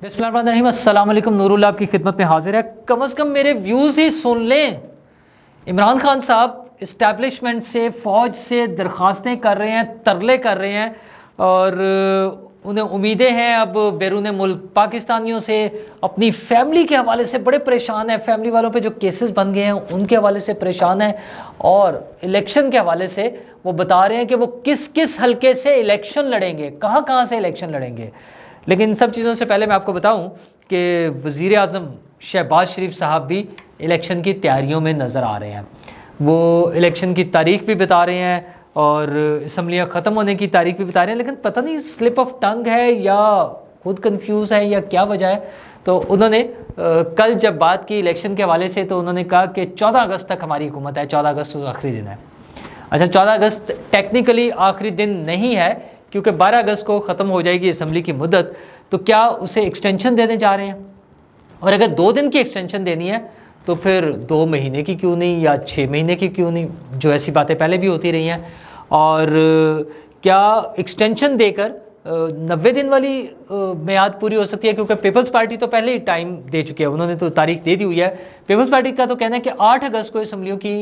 बिस्मिल्लाहिर्रहमानिर्रहीम। अस्सलाम वालेकुम। नूरुल्लाह आपकी खिदमत में हाजिर है। कम से कम मेरे व्यूज़ ही सुन लें। इमरान खान साहब इस्टेब्लिशमेंट से, फौज से दरख्वास्तें कर रहे हैं, तरले कर रहे हैं और उन्हें उम्मीदें हैं अब बैरून मुल्क पाकिस्तानियों से। अपनी फैमिली के हवाले से बड़े परेशान हैं, फैमिली वालों पे जो केसेस बन गए हैं उनके हवाले से परेशान है और इलेक्शन के हवाले से वो बता रहे हैं कि वो किस किस हल्के से इलेक्शन लड़ेंगे, कहाँ कहाँ से इलेक्शन लड़ेंगे। लेकिन इन सब चीज़ों से पहले मैं आपको बताऊं कि वज़ीर आज़म शहबाज शरीफ साहब भी इलेक्शन की तैयारियों में नज़र आ रहे हैं। वो इलेक्शन की तारीख भी बता रहे हैं और असम्बलियाँ ख़त्म होने की तारीख भी बता रहे हैं, लेकिन पता नहीं स्लिप ऑफ टंग है या खुद कंफ्यूज है या क्या वजह है। तो उन्होंने कल जब बात की इलेक्शन के हवाले से तो उन्होंने कहा कि 14 अगस्त तक हमारी हुकूमत है, 14 अगस्त आखिरी दिन है। अच्छा, 14 अगस्त टेक्निकली आखिरी दिन नहीं है क्योंकि 12 अगस्त को ख़त्म हो जाएगी असम्बली की मुद्दत। तो क्या उसे एक्सटेंशन देने जा रहे हैं? और अगर 2 दिन की एक्सटेंशन देनी है तो फिर 2 महीने की क्यों नहीं या 6 महीने की क्यों नहीं, जो ऐसी बातें पहले भी होती रही हैं। और क्या एक्सटेंशन देकर 90 दिन वाली मियाद पूरी हो सकती है? क्योंकि पीपल्स पार्टी तो पहले ही टाइम दे चुकी है, उन्होंने तो तारीख दे दी हुई है। पीपल्स पार्टी का तो कहना है कि 8 अगस्त को असम्बलियों की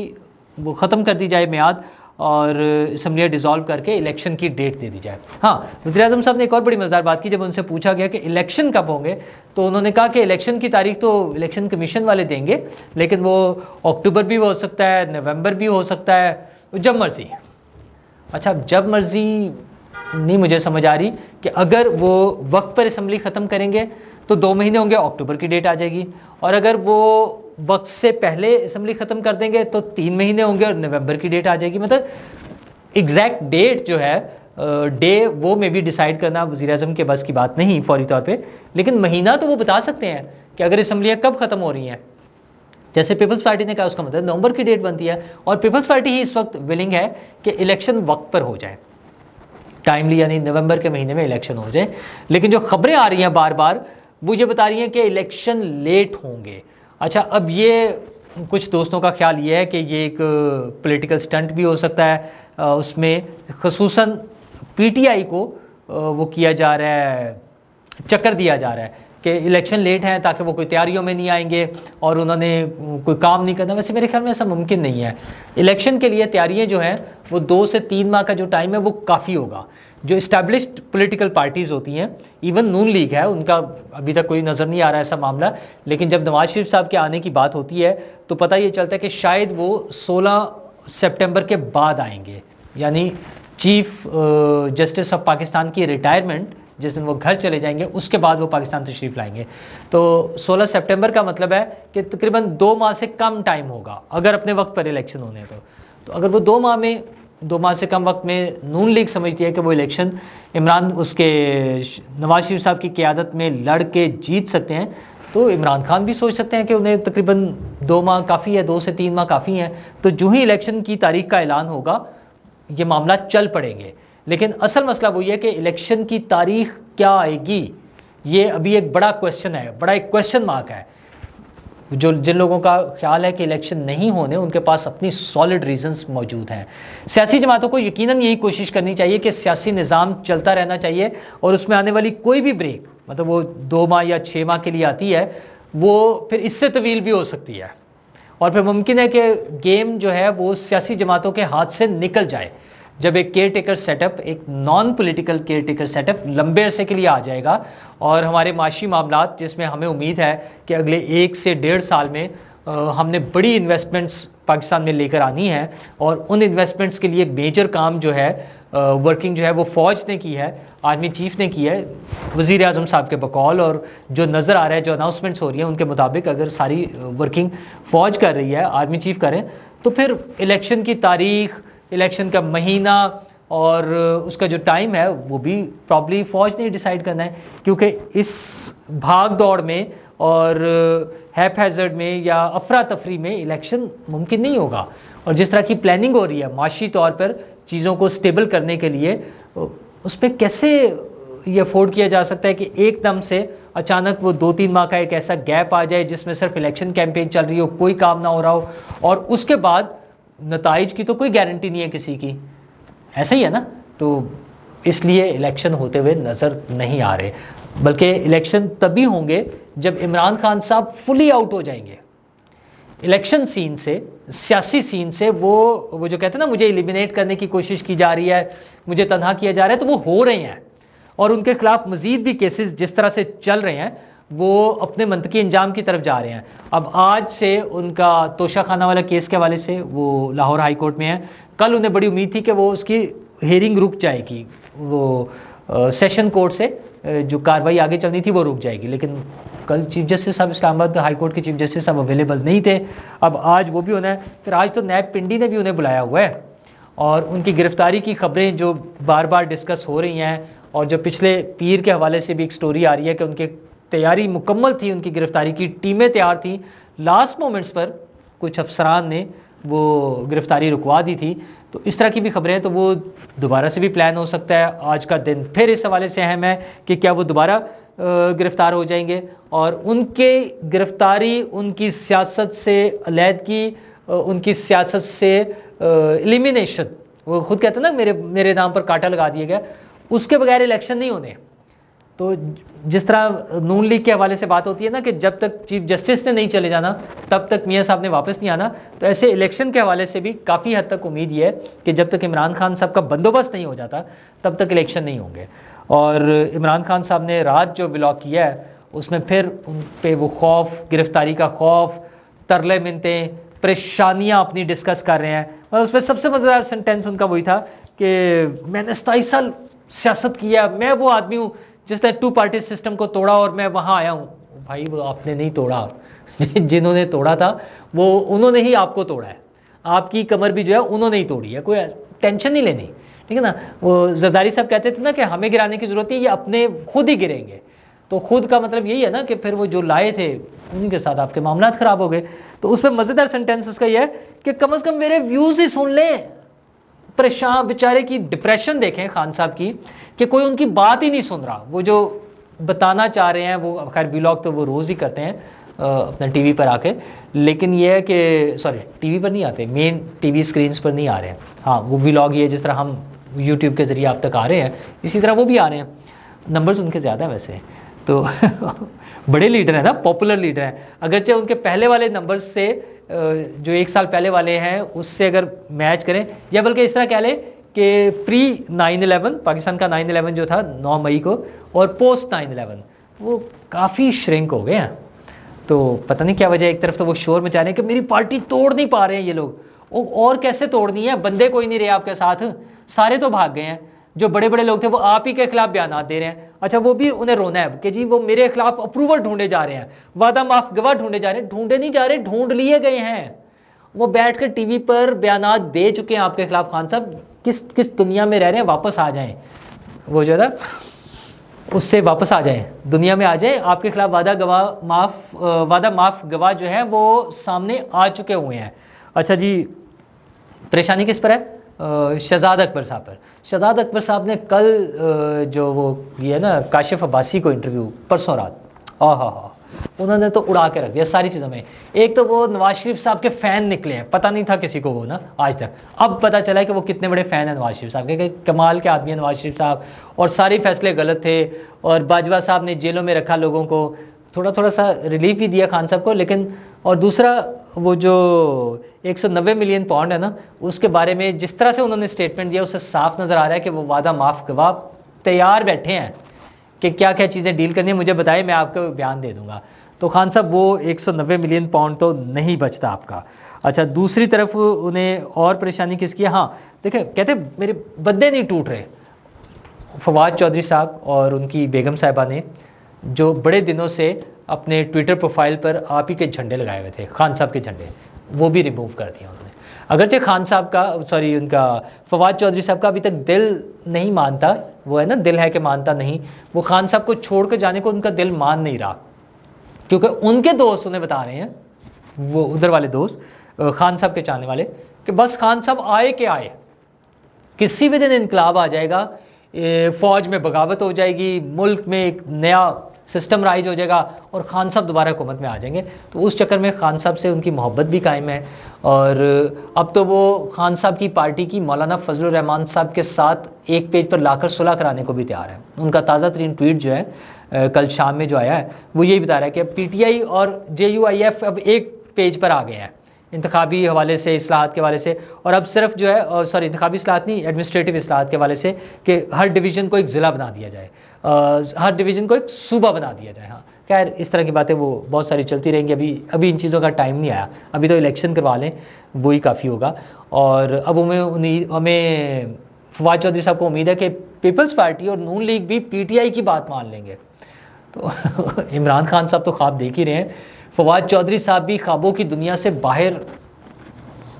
वो ख़त्म कर दी जाए मियाद और असम्बलियाँ डिसॉल्व करके इलेक्शन की डेट दे दी जाए। हाँ, वज़ीर-ए-आज़म साहब ने एक और बड़ी मज़ेदार बात की। जब उनसे पूछा गया कि इलेक्शन कब होंगे तो उन्होंने कहा कि इलेक्शन की तारीख तो इलेक्शन कमीशन वाले देंगे, लेकिन वो अक्टूबर भी हो सकता है, नवंबर भी हो सकता है, जब मर्जी। अच्छा, जब मर्जी नहीं मुझे समझ आ रही कि अगर वो वक्त पर असम्बली ख़त्म करेंगे तो 2 महीने होंगे, अक्टूबर की डेट आ जाएगी, और अगर वो वक्त से पहले असम्बली ख़त्म कर देंगे तो 3 महीने होंगे और नवंबर की डेट आ जाएगी। मतलब एग्जैक्ट डेट जो है डे वो में भी डिसाइड करना वज़ीर-ए-आज़म के बस की बात नहीं फौरी तौर पे, लेकिन महीना तो वो बता सकते हैं कि अगर असम्बलियाँ कब ख़त्म हो रही हैं। जैसे पीपल्स पार्टी ने कहा, उसका मतलब नवंबर की डेट बनती है और पीपल्स पार्टी ही इस वक्त विलिंग है कि इलेक्शन वक्त पर हो जाए, टाइमली, यानी नवंबर के महीने में इलेक्शन हो जाए। लेकिन जो खबरें आ रही हैं बार बार वो ये बता रही हैं कि इलेक्शन लेट होंगे। अच्छा, अब ये कुछ दोस्तों का ख्याल ये है कि ये एक पॉलिटिकल स्टंट भी हो सकता है, उसमें खसूसन पीटीआई को वो किया जा रहा है, चक्कर दिया जा रहा है कि इलेक्शन लेट हैं ताकि वो कोई तैयारियों में नहीं आएंगे और उन्होंने कोई काम नहीं करना। वैसे मेरे ख्याल में ऐसा मुमकिन नहीं है। इलेक्शन के लिए तैयारियां जो हैं वो 2 से 3 माह का जो टाइम है वो काफ़ी होगा। जो इस्टेब्लिश्ड पॉलिटिकल पार्टीज़ होती हैं, इवन नून लीग है, उनका अभी तक कोई नज़र नहीं आ रहा ऐसा मामला, लेकिन जब नवाज शरीफ साहब के आने की बात होती है तो पता ये चलता है कि शायद वो 16 सितंबर के बाद आएंगे, यानी चीफ जस्टिस ऑफ पाकिस्तान की रिटायरमेंट जिस दिन वो घर चले जाएंगे उसके बाद वो पाकिस्तान तशरीफ लाएंगे। तो 16 सितंबर का मतलब है कि तकरीबन 2 माह से कम टाइम होगा अगर अपने वक्त पर इलेक्शन होने। तो अगर वो 2 माह से कम वक्त में नून लीग समझती है कि वो इलेक्शन उसके नवाज शरीफ साहब की क़यादत में लड़ के जीत सकते हैं, तो इमरान खान भी सोच सकते हैं कि उन्हें तकरीबन 2 माह काफ़ी है, 2 से 3 माह काफ़ी हैं। तो जो ही इलेक्शन की तारीख का ऐलान होगा ये मामला चल पड़ेंगे। लेकिन असल मसला वही है कि इलेक्शन की तारीख क्या आएगी, ये अभी एक बड़ा क्वेश्चन है, बड़ा एक क्वेश्चन मार्क है। जिन लोगों का ख्याल है कि इलेक्शन नहीं होने, उनके पास अपनी सॉलिड रीजंस मौजूद हैं। सियासी जमातों को यकीनन यही कोशिश करनी चाहिए कि सियासी निज़ाम चलता रहना चाहिए और उसमें आने वाली कोई भी ब्रेक, मतलब वो 2 माह या 6 माह के लिए आती है, वो फिर इससे तवील भी हो सकती है और फिर मुमकिन है कि गेम जो है वो सियासी जमातों के हाथ से निकल जाए। जब एक केयर टेकर सेटअप, एक non political care taker setup लंबे अरसे के लिए आ जाएगा और हमारे माशी मामलात, जिसमें हमें उम्मीद है कि अगले 1 से 1.5 साल में हमने बड़ी इन्वेस्टमेंट्स पाकिस्तान में लेकर आनी है और उन इन्वेस्टमेंट्स के लिए मेजर काम जो है वर्किंग जो है वो फ़ौज ने की है, आर्मी चीफ ने की है वज़ीर आज़म साहब के बकौल, और जो नज़र आ रहा है, जो अनाउंसमेंट्स हो रही हैं उनके मुताबिक अगर सारी वर्किंग फ़ौज कर रही है, आर्मी चीफ करें, तो फिर इलेक्शन की तारीख, इलेक्शन का महीना और उसका जो टाइम है वो भी प्रॉब्ली फ़ौज ने डिसाइड करना है। क्योंकि इस भाग दौड़ में और हैप-हैज़र्ड में या अफरा तफरी में इलेक्शन मुमकिन नहीं होगा। और जिस तरह की प्लानिंग हो रही है माशी तौर पर चीज़ों को स्टेबल करने के लिए, उस पर कैसे ये अफोर्ड किया जा सकता है कि एकदम से अचानक वो 2-3 माह का एक ऐसा गैप आ जाए जिसमें सिर्फ इलेक्शन कैंपेन चल रही हो, कोई काम ना हो रहा हो और उसके बाद नताइज की तो कोई गारंटी नहीं है किसी की। ऐसा ही है ना। तो इसलिए इलेक्शन होते हुए नज़र नहीं आ रहे, बल्कि इलेक्शन तभी होंगे जब इमरान खान साहब फुली आउट हो जाएंगे इलेक्शन सीन से, सियासी सीन से। वो जो कहते हैं ना, मुझे एलिमिनेट करने की कोशिश की जा रही है, मुझे तनहा किया जा रहा है, तो वो हो रहे हैं। और उनके खिलाफ मजीद भी केसेस जिस तरह से चल रहे हैं वो अपने मंतकी अंजाम की तरफ जा रहे हैं। अब आज से उनका तोशा खाना वाला केस के हवाले से वो लाहौर हाई कोर्ट में है। कल उन्हें बड़ी उम्मीद थी कि वो उसकी हियरिंग रुक जाएगी, वो सेशन कोर्ट से जो कार्रवाई आगे चलनी थी वो रुक जाएगी, लेकिन कल चीफ जस्टिस साहब इस्लामाबाद हाई कोर्ट के चीफ जस्टिस साहब अवेलेबल नहीं थे। अब आज वो भी होना है। फिर आज तो नैब पिंडी ने भी उन्हें बुलाया हुआ है और उनकी गिरफ्तारी की खबरें जो बार बार डिस्कस हो रही हैं, और जो पिछले पीर के हवाले से भी एक स्टोरी आ रही है कि उनकी तैयारी मुकम्मल थी, उनकी गिरफ्तारी की टीमें तैयार थी, लास्ट मोमेंट्स पर कुछ अफसरान ने वो गिरफ्तारी रुकवा दी थी। तो इस तरह की भी खबरें हैं, तो वो दोबारा से भी प्लान हो सकता है। आज का दिन फिर इस हवाले से अहम है कि क्या वो दोबारा गिरफ्तार हो जाएंगे, और उनके गिरफ्तारी उनकी सियासत से अलहदगी, उनकी सियासत से एलिमिनेशन, वो खुद कहते हैं ना मेरे नाम पर कांटा लगा दिया गया, उसके बगैर इलेक्शन नहीं होने। तो जिस तरह नून लीग के हवाले से बात होती है ना कि जब तक चीफ जस्टिस ने नहीं चले जाना तब तक मियां साहब ने वापस नहीं आना, तो ऐसे इलेक्शन के हवाले से भी काफ़ी हद तक उम्मीद ये है कि जब तक इमरान खान साहब का बंदोबस्त नहीं हो जाता तब तक इलेक्शन नहीं होंगे। और इमरान खान साहब ने रात जो व्लॉग किया है उसमें फिर उन पर वो खौफ, गिरफ्तारी का खौफ, तरले मिनते, परेशानियाँ अपनी डिस्कस कर रहे हैं। और उसमें सबसे मज़ेदार सेंटेंस उनका वही था कि मैंने 27 साल सियासत किया, मैं वो आदमी हूँ जिसने 2 पार्टी सिस्टम को तोड़ा और मैं वहाँ आया हूँ। भाई वो आपने नहीं तोड़ा, जिन्होंने तोड़ा था वो उन्होंने ही आपको तोड़ा है, आपकी कमर भी जो है उन्होंने ही तोड़ी है, कोई टेंशन नहीं लेनी, ठीक है ना। वो जरदारी साहब कहते थे ना कि हमें गिराने की जरूरत है, ये अपने खुद ही गिरेंगे। तो खुद का मतलब यही है ना कि फिर वो जो लाए थे उनके साथ आपके मामला खराब हो गए। तो उसमें मजेदार सेंटेंस उसका यह है कि कम से कम मेरे व्यूज ही सुन लें। परेशान बेचारे की डिप्रेशन देखें खान साहब की कि कोई उनकी बात ही नहीं सुन रहा। वो जो बताना चाह रहे हैं, वो खैर व्लॉग तो वो रोज़ ही करते हैं अपना टीवी पर आके, लेकिन ये है कि सॉरी टीवी पर नहीं आते, मेन टीवी स्क्रीन्स पर नहीं आ रहे हैं। हाँ, वो व्लॉग ये जिस तरह हम यूट्यूब के ज़रिए आप तक आ रहे हैं इसी तरह वो भी आ रहे हैं। नंबर्स उनके ज़्यादा है वैसे तो बड़े लीडर हैं ना, पॉपुलर लीडर हैं। अगरचे उनके पहले वाले नंबर्स से जो 1 साल पहले वाले हैं उससे अगर मैच करें, या बल्कि इस तरह कह लें कि प्री 9/11 पाकिस्तान का 9/11 जो था 9 मई को, और पोस्ट 9/11 वो काफ़ी श्रिंक हो गए हैं। तो पता नहीं क्या वजह है। एक तरफ तो वो शोर मचा रहे हैं कि मेरी पार्टी तोड़ नहीं पा रहे हैं ये लोग, और कैसे तोड़नी है, बंदे कोई नहीं रहे आपके साथ, सारे तो भाग गए हैं। जो बड़े बड़े लोग थे वो आप ही के खिलाफ बयान दे रहे हैं। अच्छा, वो भी उन्हें रोना है कि जी वो मेरे खिलाफ अप्रूवल ढूंढे जा रहे हैं, वादा माफ गवाह ढूंढे जा रहे हैं। ढूंढे नहीं जा रहे, ढूंढ लिए गए हैं। वो बैठ कर टीवी पर बयानात दे चुके हैं आपके खिलाफ। खान साहब किस दुनिया में रह रहे हैं, वापस आ जाएं, वो जो है उससे वापस आ जाएं, दुनिया में आ जाएं। आपके खिलाफ वादा माफ गवाह जो है वो सामने आ चुके हुए हैं। अच्छा जी, परेशानी किस पर है? शहजाद अकबर साहब पर। शहजाद अकबर साहब ने कल जो वो ये ना काशिफ अब्बासी को इंटरव्यू परसों रात, उन्होंने तो उड़ा के रख दिया सारी चीज़ों में। एक तो वो नवाज शरीफ साहब के फ़ैन निकले हैं, पता नहीं था किसी को वो ना आज तक, अब पता चला है कि वो कितने बड़े फ़ैन हैं नवाज शरीफ साहब के, कमाल के आदमी है नवाज शरीफ साहब, और सारे फैसले गलत थे। और बाजवा साहब ने जेलों में रखा लोगों को, थोड़ा सा रिलीफ भी दिया खान साहब को, लेकिन और दूसरा वो जो 190 मिलियन पाउंड है ना, उसके बारे में जिस तरह से उन्होंने स्टेटमेंट दिया उससे साफ नज़र आ रहा है कि वो वादा माफ गवाह तैयार बैठे हैं कि क्या क्या चीज़ें डील करनी है, मुझे बताइए, मैं आपको बयान दे दूंगा। तो खान साहब वो 190 मिलियन पाउंड तो नहीं बचता आपका। अच्छा, दूसरी तरफ उन्हें और परेशानी किसकी है? हाँ देखिए, कहते मेरे बंदे नहीं टूट रहे। फवाद चौधरी साहब और उनकी बेगम साहिबा ने जो बड़े दिनों से अपने ट्विटर प्रोफाइल पर आप ही के झंडे लगाए हुए थे, खान साहब के झंडे, वो भी रिमूव कर दिया उन्होंने। अगरचे खान साहब का उनका फवाद चौधरी साहब का अभी तक दिल नहीं मानता, वो है ना दिल है कि मानता नहीं, वो खान साहब को छोड़ कर जाने को उनका दिल मान नहीं रहा, क्योंकि उनके दोस्त उन्हें बता रहे हैं, वो उधर वाले दोस्त खान साहब के चाहने वाले, कि बस खान साहब आए के आए, किसी भी दिन इनकलाब आ जाएगा, फौज में बगावत हो जाएगी, मुल्क में एक नया सिस्टम राइज हो जाएगा और खान साहब दोबारा हुकूमत में आ जाएंगे। तो उस चक्कर में खान साहब से उनकी मोहब्बत भी कायम है, और अब तो वो खान साहब की पार्टी की मौलाना फजलुर रहमान साहब के साथ एक पेज पर लाकर सुलह कराने को भी तैयार है। उनका ताज़ा तरीन ट्वीट जो है कल शाम में जो आया है वो यही बता रहा है कि अब PTI और JUIF अब एक पेज पर आ गए हैं इंतखाबी हवाले से, इस्लाहात के हवाले से, और अब सिर्फ जो है सॉरी इंतखाबी इस्लाहात नहीं, एडमिनिस्ट्रेटिव इस्लाहात के हवाले से कि हर डिवीज़न को एक ज़िला बना दिया जाए, हर डिवीज़न को एक सूबा बना दिया जाए। हाँ खैर इस तरह की बातें वो बहुत सारी चलती रहेंगी, अभी इन चीज़ों का टाइम नहीं आया, अभी तो इलेक्शन करवा लें वही काफ़ी होगा। और अब हमें फवाद चौधरी साहब को उम्मीद है कि पीपल्स पार्टी और नून लीग भी PTI की बात मान लेंगे। तो इमरान खान साहब तो ख्वाब देख ही रहे हैं, फवाद चौधरी साहब भी ख्वाबों की दुनिया से बाहर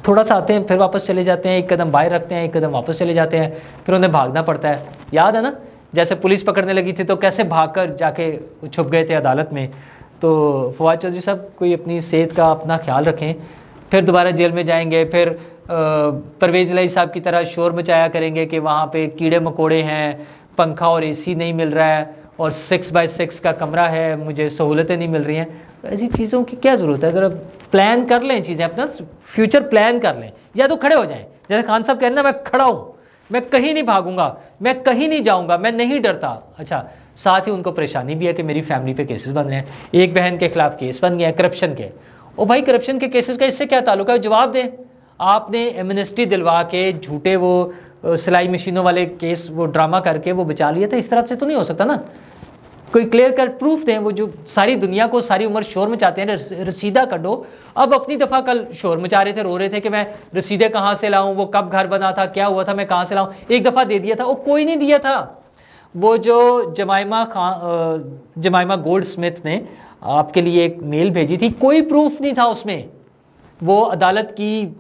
थोड़ा सा आते हैं फिर वापस चले जाते हैं, एक कदम बाहर रखते हैं, एक कदम वापस चले जाते हैं, फिर उन्हें भागना पड़ता है। याद है ना जैसे पुलिस पकड़ने लगी थी तो कैसे भागकर जाके छुप गए थे अदालत में। तो फवाद चौधरी साहब कोई अपनी सेहत का अपना ख्याल रखें, फिर दोबारा जेल में जाएंगे, फिर परवेज़ इलाही साहब की तरह शोर मचाया करेंगे कि वहाँ पे कीड़े मकोड़े हैं, पंखा और AC नहीं मिल रहा है, और 6x6 का कमरा है, मुझे सहूलतें नहीं मिल रही हैं। ऐसी चीज़ों की क्या ज़रूरत है? ज़रा प्लान कर लें चीज़ें, अपना फ्यूचर प्लान कर लें, या तो खड़े हो जाएं। जैसे खान साहब कह रहे हैं ना, मैं खड़ा हूँ, मैं कहीं नहीं भागूंगा, मैं कहीं नहीं जाऊंगा, मैं नहीं डरता। अच्छा, साथ ही उनको परेशानी भी है कि मेरी फैमिली पे केसेस बन रहे हैं, एक बहन के खिलाफ केस बन गया है करप्शन के। ओ भाई, करप्शन के केसेस का इससे क्या ताल्लुक है? जवाब दें। आपने एमनेस्टी दिलवा के झूठे वो सिलाई मशीनों वाले केस वो ड्रामा करके वो बचा लिया था, इस तरह से तो नहीं हो सकता ना। कोई क्लियर कट प्रूफ दें। वो जो सारी दुनिया को सारी उम्र शोर मचाते हैं, रसीदा कटो। अब अपनी दफा कल शोर मचा रहे थे, रो रहे थे कि मैं रसीदे कहाँ से लाऊं, वो कब घर बना था, क्या हुआ था, मैं कहाँ से लाऊं। एक दफा दे दिया था, वो कोई नहीं दिया था। वो जो जमाइमा गोल्ड स्मिथ ने आपके लिए एक मेल भेजी थी, कोई प्रूफ नहीं था उसमें। वो अदालत की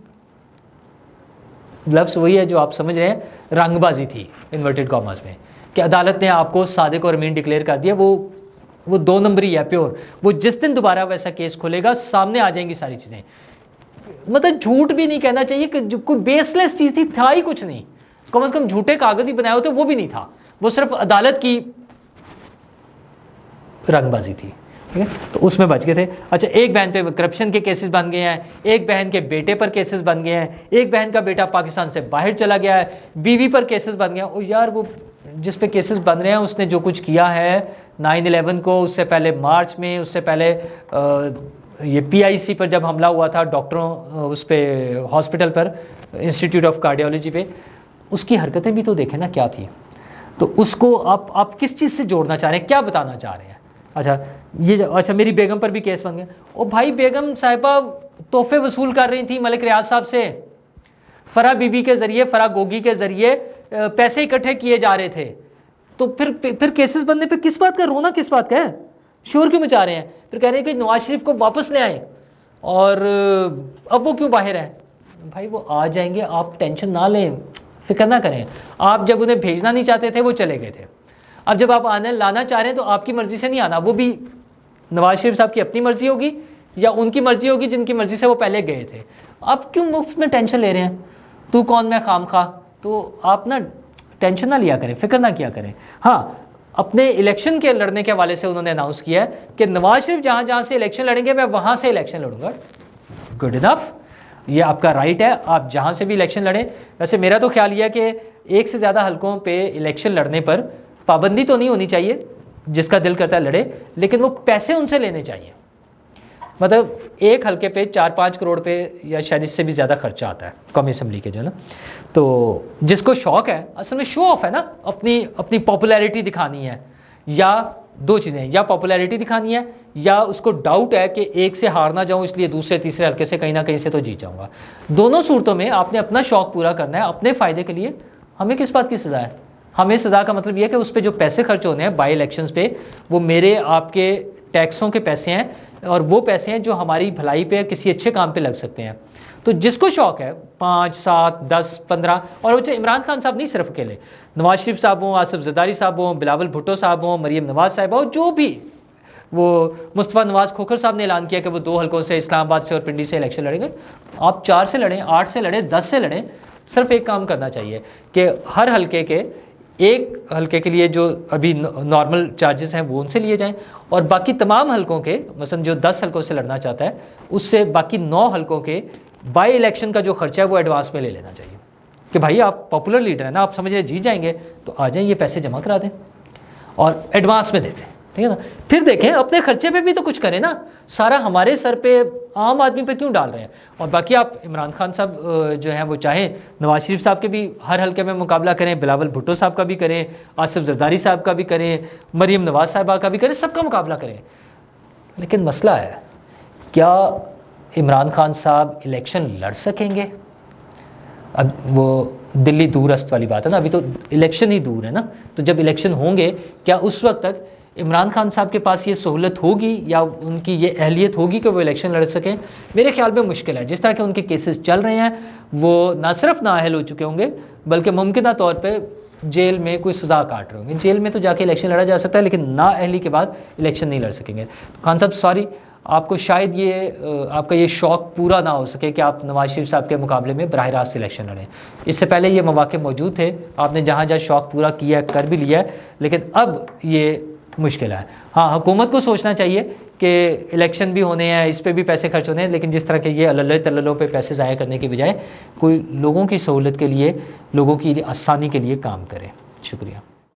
लफ्ज़ वही है जो आप समझ रहे हैं, रंगबाजी थी इन्वर्टेड कॉमर्स में, कि अदालत ने आपको सादिक और अमीन डिक्लेयर कर दिया। वो 2 नंबरी है प्योर। वो जिस दिन दोबारा वैसा केस खुलेगा सामने आ जाएंगी सारी चीजें। मतलब झूठ भी नहीं कहना चाहिए कि कोई बेसलेस चीज थी, था ही कुछ नहीं। कम से कम झूठे कागज ही बनाए होते, वो भी नहीं था, वो सिर्फ अदालत की रंगबाजी थी। ठीक है, तो उसमें बच गए थे। अच्छा, एक बहन पे करप्शन के केसेस बन गए हैं, एक बहन के बेटे पर केसेस बन गए हैं, एक बहन का बेटा पाकिस्तान से बाहर चला गया है, बीवी पर केसेस बन गए हैं। और यार वो जिस पे केसेस बन रहे हैं उसने जो कुछ किया है 9/11 को, उससे पहले मार्च में, उससे पहले ये PIC पर जब हमला हुआ था, डॉक्टरों उस पे हॉस्पिटल पर, इंस्टीट्यूट ऑफ कार्डियोलॉजी पे, उसकी हरकतें भी तो देखें ना क्या थी। तो उसको आप किस चीज़ से जोड़ना चाह रहे हैं, क्या बताना चाह रहे हैं? अच्छा मेरी बेगम पर भी केस बन गया। ओ भाई, बेगम साहिबा तोहफे वसूल कर रही थी मलिक रियाज साहब से, फरा बीबी के जरिए, फरा गोगी के जरिए पैसे इकट्ठे किए जा रहे थे। तो फिर केसेस बनने पे किस बात का रोना, किस बात का है? शोर क्यों मचा रहे हैं? फिर कह रहे हैं कि नवाज शरीफ को वापस ले आए, और अब वो क्यों बाहर है? भाई वो आ जाएंगे, आप टेंशन ना लें, फिक्र ना करें। आप जब उन्हें भेजना नहीं चाहते थे वो चले गए थे, अब जब आप आने लाना चाह रहे हैं तो आपकी मर्जी से नहीं आना, वो भी नवाज शरीफ साहब की अपनी मर्जी होगी या उनकी मर्जी होगी जिनकी मर्जी से वो पहले गए थे। आप क्यों मुफ्त में टेंशन ले रहे हैं? तू कौन मैं खाम खा। तो आप ना टेंशन ना लिया करें, फिक्र ना किया करें। हाँ, अपने इलेक्शन के लड़ने के हवाले से उन्होंने अनाउंस किया है कि नवाज शरीफ जहां जहां से इलेक्शन लड़ेंगे मैं वहां से इलेक्शन लड़ूंगा। गुड इनफ, ये आपका राइट है, आप जहां से भी इलेक्शन लड़ें। वैसे मेरा तो ख्याल यह है कि एक से ज्यादा हलकों पे इलेक्शन लड़ने पर पाबंदी तो नहीं होनी चाहिए, जिसका दिल करता है लड़े, लेकिन वो पैसे उनसे लेने चाहिए। मतलब एक हल्के पे 4-5 करोड़ पे या शायद इससे भी ज्यादा खर्चा आता है कौमी असेंबली के जो है ना। तो जिसको शौक है, असल में शो ऑफ है ना, अपनी पॉपुलैरिटी दिखानी है, या 2 चीजें, या पॉपुलैरिटी दिखानी है या उसको डाउट है कि एक से हार ना जाऊं इसलिए दूसरे तीसरे हल्के से कहीं ना कहीं से तो जीत जाऊंगा। दोनों सूरतों में आपने अपना शौक पूरा करना है अपने फायदे के लिए। हमें किस बात की सजा है? हमें सजा का मतलब यह है कि उस पर जो पैसे खर्च होने हैं बाई इलेक्शंस पे, वो मेरे आपके टैक्सों के पैसे हैं, और वो पैसे हैं जो हमारी भलाई पे किसी अच्छे काम पे लग सकते हैं। तो जिसको शौक है 5, 7, 10, 15, और वो इमरान खान साहब नहीं सिर्फ अकेले, नवाज शरीफ साहब हों, आसिफ जरदारी साहब हों, बिलावल भुट्टो साहब हों, मरियम नवाज साहब हो, जो भी, वो मुस्तफा नवाज खोखर साहब ने ऐलान किया कि वो 2 हल्कों से, इस्लामाबाद से और पिंडी से इलेक्शन लड़ेंगे। आप 4 से लड़ें, 8 से लड़ें, 10 से लड़ें, सिर्फ एक काम करना चाहिए कि हर हल्के के एक हलके के लिए जो अभी नॉर्मल चार्जेस हैं वो उनसे लिए जाएं, और बाकी तमाम हलकों के, मसलन जो 10 हलकों से लड़ना चाहता है उससे बाकी 9 हलकों के बाई इलेक्शन का जो खर्चा है वो एडवांस में ले लेना चाहिए कि भाई आप पॉपुलर लीडर है ना, आप समझ रहे जीत जाएंगे तो आ जाएं, ये पैसे जमा करा दें और एडवांस में दे दें, ठीक है ना। फिर देखें अपने खर्चे पे भी तो कुछ करें ना, सारा हमारे सर पे आम आदमी पे क्यों डाल रहे हैं। और बाकी आप इमरान खान साहब जो हैं वो चाहे नवाज शरीफ साहब के भी हर हल्के में मुकाबला करें, बिलावल भुट्टो साहब का भी करें, आसिफ जरदारी साहब का भी करें, मरीम नवाज साहबा का भी करें, सबका मुकाबला करें, लेकिन मसला है क्या इमरान खान साहब इलेक्शन लड़ सकेंगे। अब वो दिल्ली दूरस्थ वाली बात है ना, अभी तो इलेक्शन ही दूर है ना, तो जब इलेक्शन होंगे क्या उस वक्त तक इमरान खान साहब के पास ये सहूलत होगी या उनकी ये अहलियत होगी कि वो इलेक्शन लड़ सकें। मेरे ख्याल में मुश्किल है, जिस तरह के उनके केसेस चल रहे हैं वो ना सिर्फ नाअहल हो चुके होंगे बल्कि मुमकिन तौर पर जेल में कोई सजा काट रहे होंगे। जेल में तो जाके इलेक्शन लड़ा जा सकता है लेकिन नाअहली के बाद इलेक्शन नहीं लड़ सकेंगे। खान साहब सॉरी, आपको शायद ये आपका ये शौक पूरा ना हो सके कि आप नवाज शरीफ साहब के मुकाबले में बराह रास्त इलेक्शन लड़ें। इससे पहले ये मौके मौजूद थे, आपने जहाँ जहाँ शौक पूरा किया कर भी लिया है, लेकिन अब ये मुश्किल है। हाँ, हुकूमत को सोचना चाहिए कि इलेक्शन भी होने हैं, इस पर भी पैसे खर्च होने हैं, लेकिन जिस तरह के ये अल्लल तल्ललों पे पैसे ज़ाया करने की बजाय कोई लोगों की सहूलत के लिए, लोगों की आसानी के लिए काम करें। शुक्रिया।